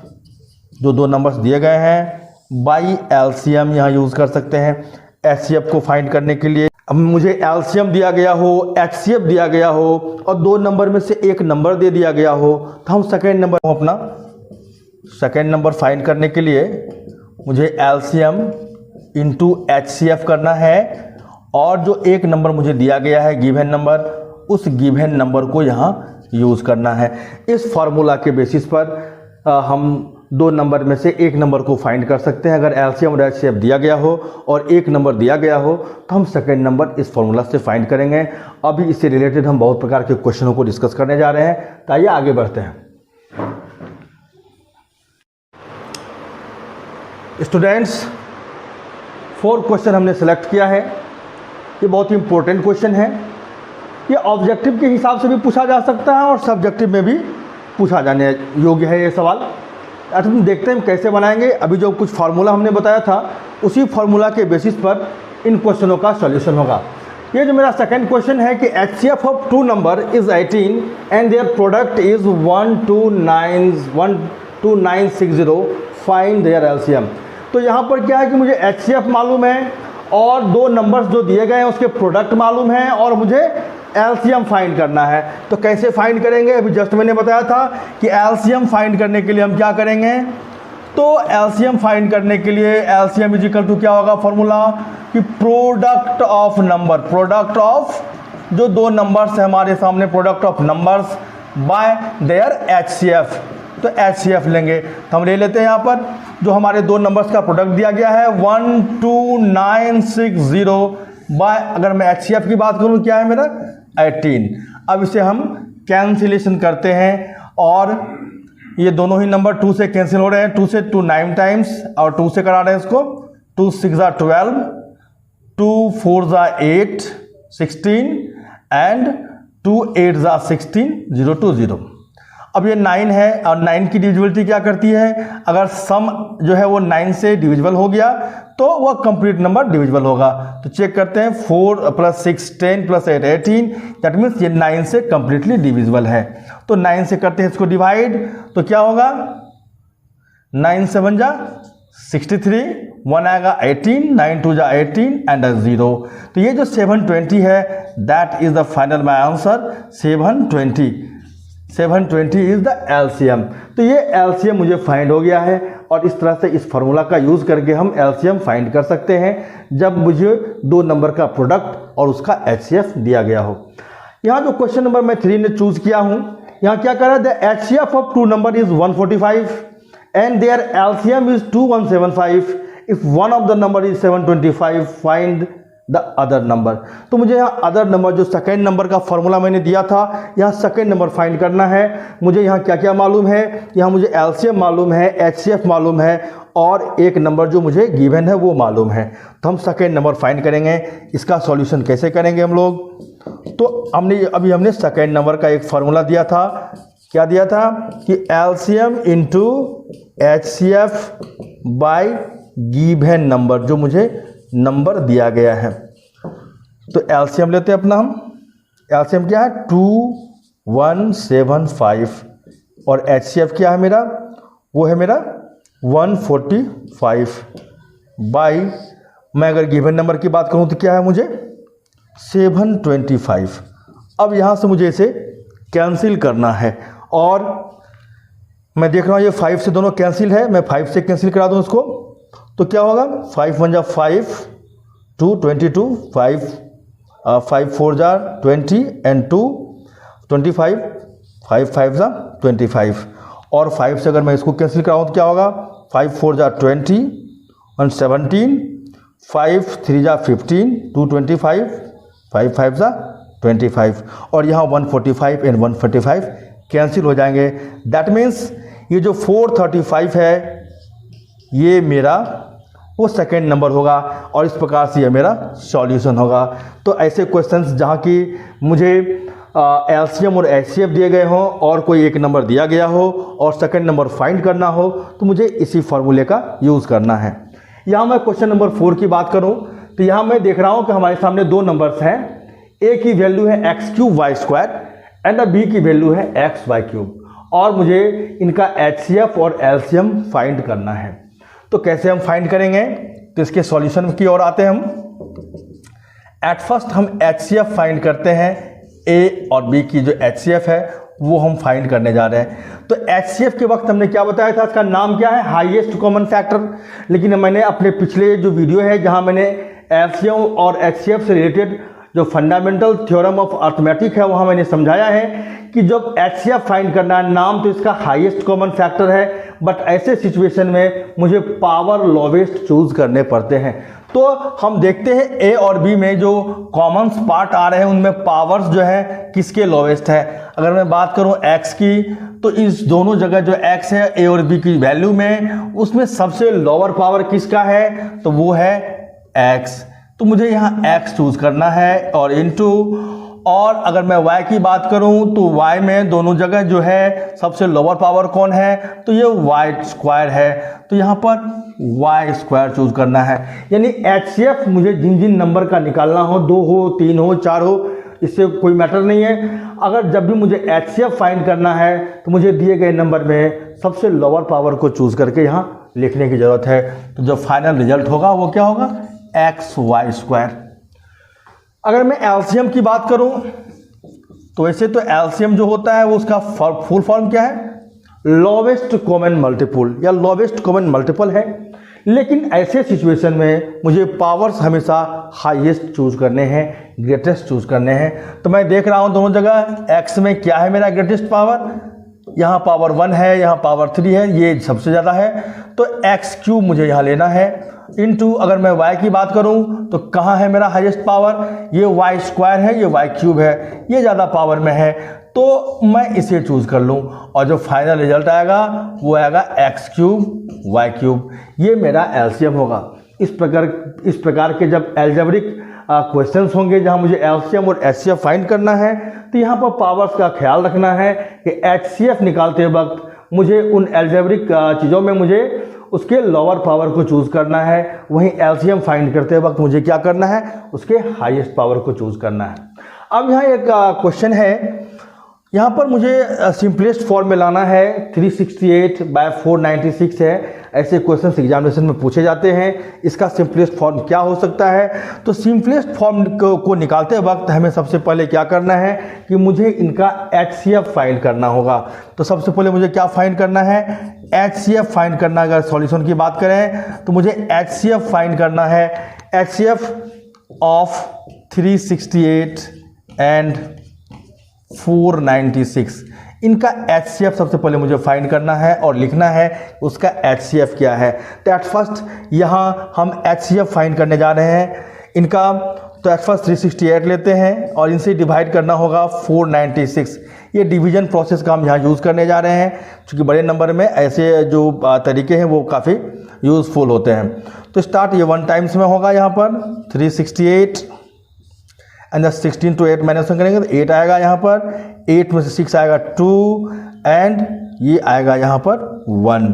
जो 2 नंबर्स दिए गए हैं बाई एलसीएम यहाँ यूज़ कर सकते हैं एचसीएफ को फाइंड करने के लिए। अब मुझे एलसीएम दिया गया हो, एचसीएफ दिया गया हो, और 2 नंबर में से एक नंबर दे दिया गया हो, तो हम सेकेंड नंबर फाइंड करने के लिए मुझे एलसीएम इंटू एचसीएफ करना है, और जो एक नंबर मुझे दिया गया है गिवन नंबर, उस गिवन नंबर को यहाँ यूज़ करना है। इस फार्मूला के बेसिस पर हम 2 नंबर में से एक नंबर को फाइंड कर सकते हैं। अगर एलसीएम और एचसीएफ दिया गया हो और एक नंबर दिया गया हो तो हम सेकेंड नंबर इस फार्मूला से फाइंड करेंगे। अभी इससे रिलेटेड हम बहुत प्रकार के क्वेश्चनों को डिस्कस करने जा रहे हैं, तो आइए आगे बढ़ते हैं। स्टूडेंट्स, 4 क्वेश्चन हमने सेलेक्ट किया है। ये बहुत ही इंपॉर्टेंट क्वेश्चन है। ये ऑब्जेक्टिव के हिसाब से भी पूछा जा सकता है और सब्जेक्टिव में भी पूछा जाने योग्य है ये सवाल। आज हम देखते हैं हम कैसे बनाएंगे। अभी जो कुछ फार्मूला हमने बताया था उसी फार्मूला के बेसिस पर इन क्वेश्चनों का सॉल्यूशन होगा। ये जो मेरा सेकंड क्वेश्चन है कि HCF of 2 number is 18 and their product is 12960, find their LCM. तो यहाँ पर क्या है कि मुझे एचसीएफ मालूम है और 2 नंबर्स जो दिए गए हैं उसके प्रोडक्ट मालूम है, और मुझे एलसीएम फाइंड करना है। तो कैसे फाइंड करेंगे, अभी जस्ट मैंने बताया था कि एलसीएम फाइंड करने के लिए हम क्या करेंगे। तो एलसीएम फाइंड करने के लिए एलसीएम इज इक्वल टू क्या होगा फॉर्मूला कि product of number, product of जो 2 नंबर्स है हमारे सामने, product of numbers by there HCF. तो HCF लेंगे। तो हम ले लेते हैं यहाँ पर जो हमारे दो नंबर्स का प्रोडक्ट दिया गया है 12960 बाय, अगर मैं HCF की बात करूँ क्या है मेरा 18। अब इसे हम कैंसिलेशन करते हैं और ये दोनों ही नंबर 2 से कैंसिल हो रहे हैं, 2 से 2 9 टाइम्स और 2 से करा रहे हैं इसको, 2 6 12, 2 4 8 16 एंड 2 8 16 0 2 0। अब ये 9 है और 9 की डिविजिबिलिटी क्या करती है, अगर सम जो है वो 9 से डिविजिबल हो गया तो वह कंप्लीट नंबर डिविजिबल होगा। तो चेक करते हैं 4 + 6 10 + 8 18, दैट मीन्स ये 9 से कंप्लीटली डिविजिबल है। तो 9 से करते हैं इसको डिवाइड, तो क्या होगा 9 7 जा 63, 1 आएगा 18, 9 2 जा 18 एंड 0। तो ये जो 720 है that is the final my answer 720। 720 is the LCM। तो ये LCM मुझे फाइंड हो गया है और इस तरह से इस फार्मूला का यूज़ करके हम LCM फाइंड कर सकते हैं जब मुझे दो नंबर का प्रोडक्ट और उसका HCF दिया गया हो। यहाँ जो क्वेश्चन नंबर मैं 3 ने चूज़ किया हूँ, यहाँ क्या कर रहा है, the HCF of two number is 145 and their LCM is 2175। If one of the number is 725 find the other number. तो मुझे यहाँ अदर नंबर जो सेकेंड नंबर का फॉर्मूला मैंने दिया था, यहाँ सेकेंड नंबर फाइंड करना है। मुझे यहाँ क्या क्या मालूम है, यहाँ मुझे LCM मालूम है, HCF मालूम है और एक नंबर जो मुझे गिवन है वो मालूम है। तो हम सेकेंड नंबर फाइंड करेंगे। इसका सॉल्यूशन कैसे करेंगे हम लोग, तो हमने सेकेंड नंबर का एक फार्मूला दिया था, क्या दिया था कि LCM into HCF bye given number, जो मुझे नंबर दिया गया है। तो LCM लेते हैं अपना हम, LCM क्या है 2175 और HCF क्या है मेरा, वो है मेरा 145 बाई, मैं अगर गिवन नंबर की बात करूं तो क्या है मुझे 725। अब यहाँ से मुझे इसे कैंसिल करना है और मैं देख रहा हूँ ये 5 से दोनों कैंसिल है, मैं 5 से कैंसिल करा दूँ इसको, तो क्या होगा 5 1 जा 5 2 22 5 5 4 जा 20 एंड 2 25 5 5 जा 25 और 5 से अगर मैं इसको कैंसिल कराऊँ तो क्या होगा 5 4 जा 20 1 17 5 3 जा 15 2 25 5 5 जा 25 और यहाँ 145 एंड 145 कैंसिल हो जाएंगे। दैट मीन्स ये जो 435 है ये मेरा वो सेकेंड नंबर होगा और इस प्रकार से ये मेरा सॉल्यूशन होगा। तो ऐसे क्वेश्चंस जहाँ की मुझे LCM और HCF दिए गए हों और कोई एक नंबर दिया गया हो और सेकेंड नंबर फाइंड करना हो तो मुझे इसी फॉर्मूले का यूज़ करना है। यहाँ मैं क्वेश्चन नंबर 4 की बात करूँ तो यहाँ मैं देख रहा हूँ कि हमारे सामने दो नंबर्स हैं, A की वैल्यू है x³ y² एंड B की वैल्यू है xy³ और मुझे इनका HCF और LCM फाइंड करना है। तो कैसे हम फाइंड करेंगे, तो इसके सॉल्यूशन की ओर आते हैं हम। एट फर्स्ट हम HCF फाइंड करते हैं, A और B की जो HCF है वो हम फाइंड करने जा रहे हैं। तो HCF के वक्त हमने क्या बताया था, इसका नाम क्या है हाईएस्ट कॉमन फैक्टर। लेकिन मैंने अपने पिछले जो वीडियो है जहां मैंने LCM और HCF से रिलेटेड जो फंडामेंटल थ्योरम ऑफ अर्थमेटिक है वहाँ मैंने समझाया है कि जब HCF फाइंड करना है, नाम तो इसका हाईएस्ट कॉमन फैक्टर है बट ऐसे सिचुएशन में मुझे पावर लोवेस्ट चूज करने पड़ते हैं। तो हम देखते हैं A और B में जो कॉमन पार्ट आ रहे हैं उनमें पावर्स जो है किसके लोवेस्ट है। अगर मैं बात करूं X की तो इस दोनों जगह जो X है A और B की वैल्यू में उसमें सबसे लोअर पावर किसका है, तो वो है X। तो मुझे यहाँ x चूज करना है और इनटू, और अगर मैं y की बात करूँ तो y में दोनों जगह जो है सबसे लोअर पावर कौन है, तो ये y² है। तो यहाँ पर y² चूज करना है। यानी HCF मुझे जिन जिन नंबर का निकालना हो, 2 हो 3 हो 4 हो, इससे कोई मैटर नहीं है। अगर जब भी मुझे HCF फाइंड करना है तो मुझे दिए गए नंबर में सबसे लोअर पावर को चूज करके यहाँ लिखने की ज़रूरत है। तो जो फाइनल रिजल्ट होगा वो क्या होगा xy²। अगर मैं LCM की बात करूं तो वैसे तो LCM जो होता है वो उसका फुल फॉर्म क्या है, लोवेस्ट कॉमन मल्टीपल या लोवेस्ट कॉमन मल्टीपल है। लेकिन ऐसे सिचुएशन में मुझे पावर्स हमेशा हाईएस्ट चूज करने हैं, ग्रेटेस्ट चूज करने हैं। तो मैं देख रहा हूं दोनों जगह x में क्या है मेरा ग्रेटेस्ट पावर, यहाँ पावर 1 है, यहाँ पावर 3 है, ये सबसे ज़्यादा है, तो एक्स क्यूब मुझे यहाँ लेना है। इनटू अगर मैं y की बात करूँ तो कहाँ है मेरा हाईएस्ट पावर, ये y स्क्वायर है, ये y क्यूब है, ये ज़्यादा पावर में है, तो मैं इसे चूज़ कर लूँ और जो फाइनल रिजल्ट आएगा वो आएगा एक्स क्यूब वाई क्यूब। ये मेरा एलसीएम होगा। इस प्रकार के जब एल्जेब्रिक क्वेश्चंस होंगे जहां मुझे एलसीएम और एचसीएफ फाइंड करना है, तो यहाँ पर पावर्स का ख्याल रखना है कि एचसीएफ निकालते वक्त मुझे उन एल्जेब्रिक चीज़ों में मुझे उसके लोअर पावर को चूज़ करना है, वहीं एलसीएम फाइंड करते वक्त मुझे क्या करना है, उसके हाईएस्ट पावर को चूज़ करना है। अब यहाँ एक क्वेश्चन है, यहाँ पर मुझे सिंपलेस्ट फॉर्म में लाना है, 368/496 है, ऐसे क्वेश्चन एग्जामिनेशन में पूछे जाते हैं। इसका सिंपलेस्ट फॉर्म क्या हो सकता है? तो सिंपलेस्ट फॉर्म को निकालते वक्त हमें सबसे पहले क्या करना है कि मुझे इनका एचसीएफ फाइंड करना होगा। तो सबसे पहले मुझे क्या फाइंड करना है, एचसीएफ फाइंड करना। अगर सॉल्यूशन की बात करें तो मुझे एचसीएफ फाइंड करना है, एचसीएफ ऑफ 368 एंड 496, इनका एचसीएफ सबसे पहले मुझे फाइंड करना है और लिखना है उसका एचसीएफ क्या है। तो एट फर्स्ट यहाँ हम एचसीएफ फाइंड करने जा रहे हैं इनका। तो एट फर्स्ट 368 लेते हैं और इनसे डिवाइड करना होगा 496। ये डिवीजन प्रोसेस का हम यहाँ यूज़ करने जा रहे हैं, क्योंकि बड़े नंबर में ऐसे जो तरीके हैं वो काफ़ी यूज़फुल होते हैं। तो स्टार्ट ये 1 टाइम्स में होगा, यहाँ पर 368 एंड 16 to 8 माइनस करेंगे तो 8 आएगा यहाँ पर, 8 में से 6 आएगा 2 एंड ये आएगा यहाँ पर 1।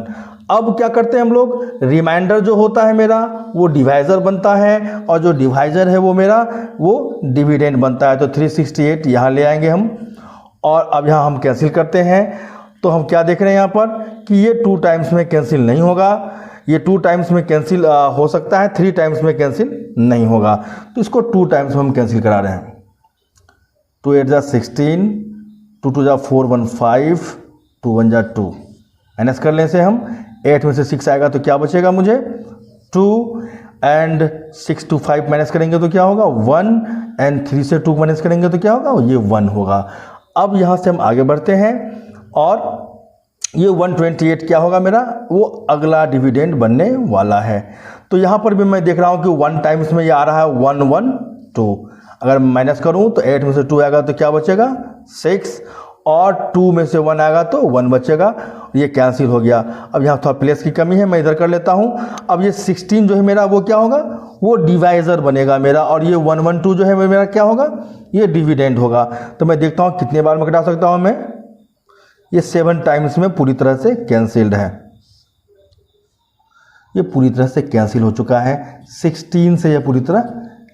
अब क्या करते हैं हम लोग, रिमाइंडर जो होता है मेरा वो डिवाइज़र बनता है और जो डिवाइज़र है वो मेरा वो डिविडेंड बनता है। तो 368 यहाँ ले आएंगे हम और अब यहाँ हम कैंसिल करते हैं। तो हम क्या देख रहे हैं यहाँ पर कि ये 2 टाइम्स में कैंसिल नहीं होगा, ये 2 टाइम्स में कैंसिल हो सकता है, 3 टाइम्स में कैंसिल नहीं होगा। तो इसको 2 टाइम्स में हम कैंसिल करा रहे हैं। 2 8 जा 16, 2 2 जा 4 1 5, 2 1 जा 2, माइनस कर लें से हम, 8 में से 6 आएगा तो क्या बचेगा मुझे 2 एंड 6 to 5 माइनस करेंगे तो क्या होगा 1 एंड 3 से 2 माइनस करेंगे तो क्या होगा, ये 1 होगा। अब यहाँ से हम आगे बढ़ते हैं और ये 128 क्या होगा मेरा, वो अगला डिविडेंड बनने वाला है। तो यहाँ पर भी मैं देख रहा हूँ कि 1 टाइम्स में ये आ रहा है 1 1 2। अगर माइनस करूँ तो 8 में से 2 आएगा तो क्या बचेगा 6 और 2 में से 1 आएगा तो 1 बचेगा, ये कैंसिल हो गया। अब यहाँ थोड़ा प्लेस की कमी है, मैं इधर कर लेता हूँ। अब ये 16 जो है मेरा वो क्या होगा, वो डिवाइज़र बनेगा मेरा, और ये 112 जो है मेरा क्या होगा, ये डिविडेंड होगा। तो मैं देखता हूँ कितने बार में घटा सकता हूँ मैं, ये 7 टाइम्स में पूरी तरह से कैंसिल्ड है, ये पूरी तरह से कैंसिल हो चुका है। 16 से ये पूरी तरह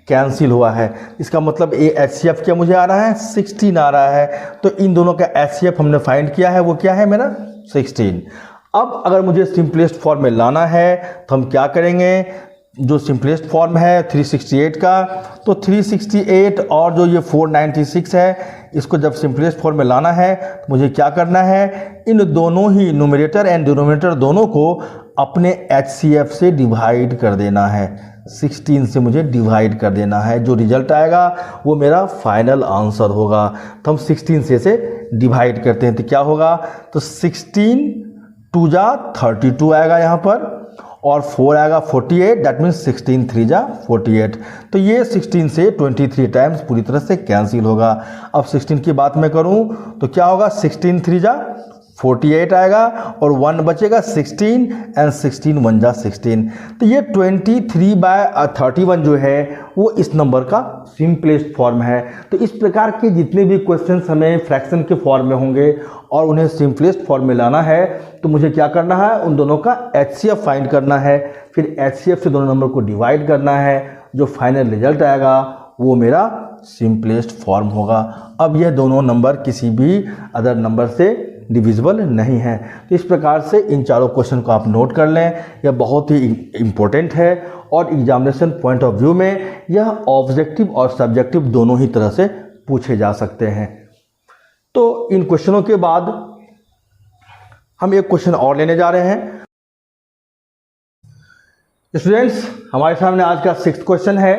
कैंसिल हुआ है। इसका मतलब ये एचसीएफ क्या मुझे आ रहा है 16 आ रहा है। तो इन दोनों का एचसीएफ हमने फाइंड किया है, वो क्या है मेरा 16। अब अगर मुझे सिंपलेस्ट फॉर्म में लाना है तो हम क्या करेंगे, जो सिंपलेस्ट फॉर्म है 368 का, तो 368 और जो ये 496 है, इसको जब सिंपलेस्ट फॉर्म में लाना है तो मुझे क्या करना है, इन दोनों ही न्यूमरेटर एंड डिनोमिनेटर दोनों को अपने एचसीएफ से डिवाइड कर देना है। 16 से मुझे डिवाइड कर देना है, जो रिजल्ट आएगा वो मेरा फाइनल आंसर होगा। तो हम 16 से डिवाइड करते हैं तो क्या होगा, तो 16 2 जा 32 आएगा यहाँ पर, और 4 आएगा 48, दैट मीन्स 16 3 जा 48। तो ये 16 से 23 टाइम्स पूरी तरह से कैंसिल होगा। अब 16 की बात मैं करूं तो क्या होगा, 16 3 जा 48 आएगा और 1 बचेगा 16 एंड 16 1 जा 16। तो ये 23/31 जो है वो इस नंबर का सिंपलेस्ट फॉर्म है। तो इस प्रकार के जितने भी क्वेश्चंस हमें फ्रैक्शन के फॉर्म में होंगे और उन्हें सिंपलेस्ट फॉर्म में लाना है तो मुझे क्या करना है, उन दोनों का एचसीएफ फाइंड करना है, फिर एचसीएफ से दोनों नंबर को डिवाइड करना है, जो फाइनल रिजल्ट आएगा वो मेरा सिंपलेस्ट फॉर्म होगा। अब यह दोनों नंबर किसी भी अदर नंबर से डिविजिबल नहीं है। तो इस प्रकार से इन चारों क्वेश्चन को आप नोट कर लें, यह बहुत ही इम्पोर्टेंट है और एग्जामिनेशन पॉइंट ऑफ व्यू में यह ऑब्जेक्टिव और सब्जेक्टिव दोनों ही तरह से पूछे जा सकते हैं। तो इन क्वेश्चनों के बाद हम एक क्वेश्चन और लेने जा रहे हैं। स्टूडेंट्स, हमारे सामने आज का 6th क्वेश्चन है।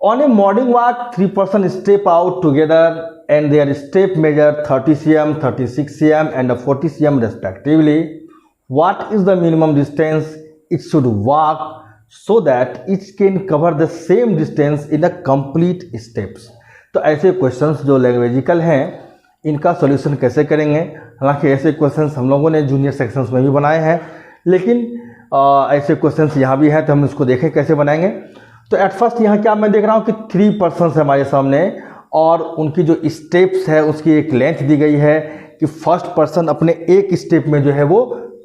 On a morning walk, 3 persons step out together and their step measure 30 cm, 36 cm and 40 cm respectively. What is the minimum distance it should walk so that it can cover the same distance in a complete steps? तो ऐसे questions जो लैंग्वेजिकल हैं इनका solution कैसे करेंगे? हालांकि ऐसे questions हम लोगों ने जूनियर सेक्शंस में भी बनाए हैं, लेकिन ऐसे क्वेश्चंस यहाँ भी हैं, तो हम इसको देखें कैसे बनाएंगे। तो एट फर्स्ट यहाँ क्या मैं देख रहा हूँ कि 3 पर्सन्स है हमारे सामने और उनकी जो स्टेप्स है उसकी एक लेंथ दी गई है कि फर्स्ट पर्सन अपने एक स्टेप में जो है वो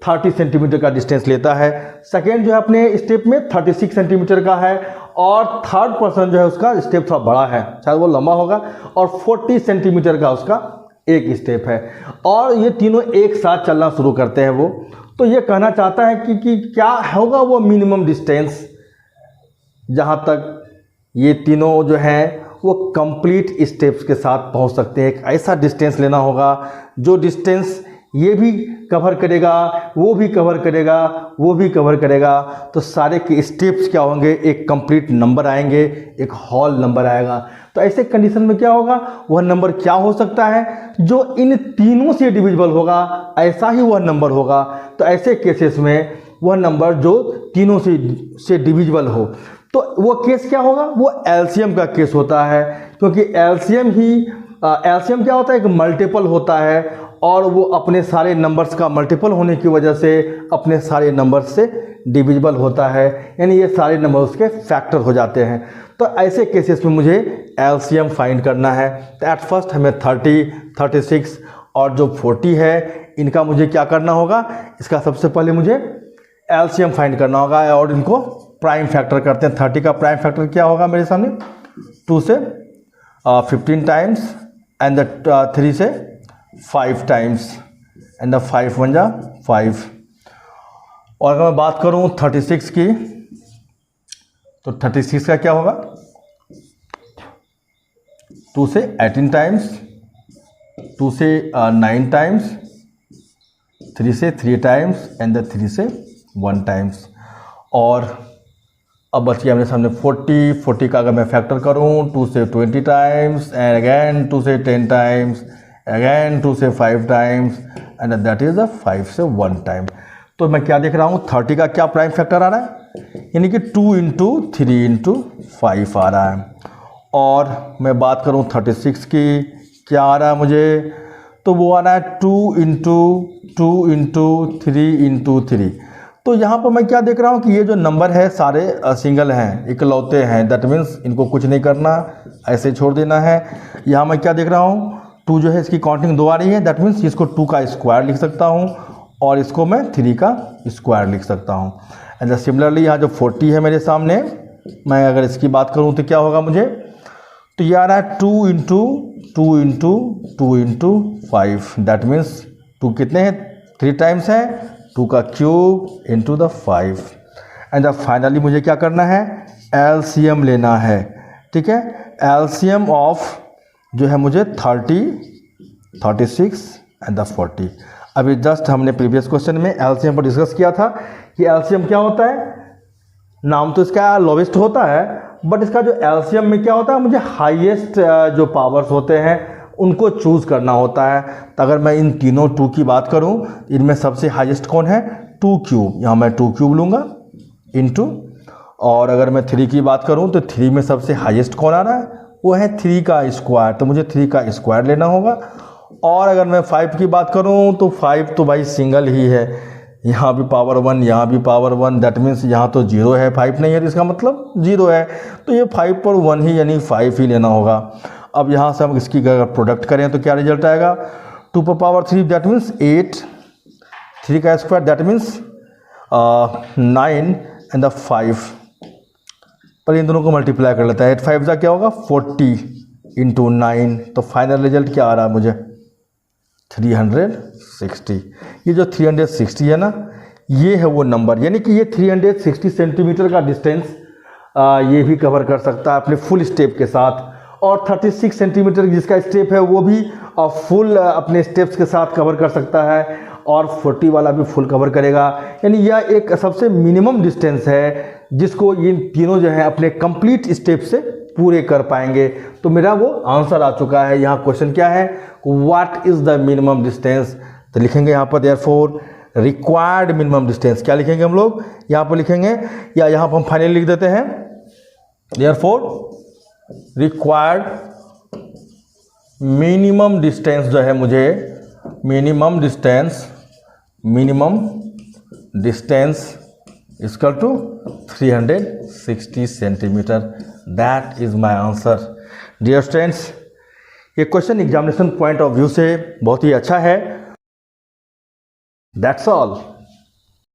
30 सेंटीमीटर का डिस्टेंस लेता है, सेकेंड जो है अपने स्टेप में 36 सेंटीमीटर का है और थर्ड पर्सन जो है उसका स्टेप थोड़ा बड़ा है, शायद वो लंबा होगा, और 40 सेंटीमीटर का उसका एक स्टेप है और ये तीनों एक साथ चलना शुरू करते हैं। वो तो ये कहना चाहता है कि क्या होगा वो मिनिमम डिस्टेंस जहाँ तक ये तीनों जो हैं वो कंप्लीट स्टेप्स के साथ पहुँच सकते हैं। एक ऐसा डिस्टेंस लेना होगा जो डिस्टेंस ये भी कवर करेगा, वो भी कवर करेगा, वो भी कवर करेगा, तो सारे के स्टेप्स क्या होंगे, एक कंप्लीट नंबर आएंगे, एक होल नंबर आएगा। तो ऐसे कंडीशन में क्या होगा, वह नंबर क्या हो सकता है जो इन तीनों से डिविजिबल होगा, ऐसा ही वह नंबर होगा। तो ऐसे केसेस में वह नंबर जो तीनों से डिविजिबल हो, तो वो केस क्या होगा, वो एलसीएम का केस होता है, क्योंकि एलसीएम क्या होता है, एक मल्टीपल होता है और वो अपने सारे नंबर्स का मल्टीपल होने की वजह से अपने सारे नंबर्स से डिविजिबल होता है, यानी ये सारे नंबर उसके फैक्टर हो जाते हैं। तो ऐसे केसेस में मुझे एलसीएम फाइंड करना है। तो एट फर्स्ट हमें 30, 36 और जो 40 है इनका मुझे क्या करना होगा, इसका सबसे पहले मुझे एलसीएम फाइंड करना होगा और इनको प्राइम फैक्टर करते हैं। 30 का प्राइम फैक्टर क्या होगा मेरे सामने, 2 से 15 टाइम्स एंड 3 से 5 टाइम्स एंड 5 1 जा 5। और अगर मैं बात करूं 36 की, तो 36 का क्या होगा, 2 से 18 टाइम्स, 2 से 9 टाइम्स, 3 से 3 टाइम्स एंड 3 से 1 टाइम्स। और अब बच गया मेरे सामने 40 का अगर मैं फैक्टर करूं 2 से 20 टाइम्स एंड अगेन 2 से 10 टाइम्स, अगेन 2 से 5 टाइम्स एंड दैट इज 5 से 1 टाइम। तो मैं क्या देख रहा हूँ, 30 का क्या प्राइम फैक्टर आ रहा है, यानी कि 2 इंटू 3 इंटू 5 आ रहा है। और मैं बात करूँ 36 की, क्या आ रहा है मुझे, तो वो आ रहा है 2 इंटू 3 इंटू 3। तो यहाँ पर मैं क्या देख रहा हूँ कि ये जो नंबर है सारे सिंगल हैं, इकलौते हैं, दैट मीन्स इनको कुछ नहीं करना, ऐसे छोड़ देना है। यहाँ मैं क्या देख रहा हूँ, 2 जो है इसकी काउंटिंग 2 आ रही है, दैट मीन्स इसको 2 का स्क्वायर लिख सकता हूँ और इसको मैं 3 का स्क्वायर लिख सकता हूँ। एंड सिमिलरली यहाँ जो 40 है मेरे सामने, मैं अगर इसकी बात करूँ तो क्या होगा मुझे, तो ये आ रहा है 2 इंटू 5, दैट मीन्स 2 कितने हैं, 3 टाइम्स है, 2 का क्यूब इंटू 5। एंड फाइनली मुझे क्या करना है, एलसीएम लेना है। ठीक है, एलसीएम ऑफ जो है मुझे 30, 36 एंड 40। अभी जस्ट हमने प्रीवियस क्वेश्चन में एलसीएम पर डिस्कस किया था कि एलसीएम क्या होता है, नाम तो इसका लोवेस्ट होता है, बट इसका जो एलसीएम में क्या होता है, मुझे हाईएस्ट जो पावर्स होते हैं उनको चूज़ करना होता है। तो अगर मैं इन तीनों 2 की बात करूं, इनमें सबसे हाईएस्ट कौन है, 2 क्यूब, यहाँ मैं 2 क्यूब लूँगा इंटू। और अगर मैं 3 की बात करूं तो 3 में सबसे हाईएस्ट कौन आ रहा है, वो है 3 का स्क्वायर, तो मुझे 3 का स्क्वायर लेना होगा। और अगर मैं 5 की बात करूं तो 5 तो भाई सिंगल ही है, यहाँ भी पावर 1, यहाँ भी पावर 1, दैट मीन्स यहाँ तो 0 है, 5 नहीं है, तो इसका मतलब 0 है, तो ये 5 पर 1 ही यानी 5 ही लेना होगा। अब यहाँ से हम इसकी अगर प्रोडक्ट करें तो क्या रिजल्ट आएगा, 2 पर पावर 3 दैट मीन्स 8, 3 का स्क्वायर दैट मीन्स 9 एंड 5, पर इन दोनों को मल्टीप्लाई कर लेता है, 8 5 का क्या होगा 40 इंटू 9। तो फाइनल रिजल्ट क्या आ रहा है मुझे, 360। ये जो 360 है ना, ये है वो नंबर, यानी कि ये 360 सेंटीमीटर का डिस्टेंस ये भी कवर कर सकता है अपने फुल स्टेप के साथ। और 36 सेंटीमीटर जिसका स्टेप है वो भी फुल अपने स्टेप्स के साथ कवर कर सकता है, और 40 वाला भी फुल कवर करेगा। यानी यह एक सबसे मिनिमम डिस्टेंस है जिसको ये तीनों जो है अपने कंप्लीट स्टेप से पूरे कर पाएंगे। तो मेरा वो आंसर आ चुका है। यहाँ क्वेश्चन क्या है, what is the minimum distance. तो लिखेंगे यहाँ पर देयरफॉर रिक्वायर्ड मिनिमम डिस्टेंस। क्या लिखेंगे हम लोग यहाँ पर लिखेंगे, या यहाँ पर हम फाइनली लिख देते हैं देयरफॉर रिक्वायर्ड मिनिमम डिस्टेंस जो है मुझे minimum distance equal to 360 centimetre. That is my answer. Dear students, ये question examination point of view से बहुत ही अच्छा है। That's all.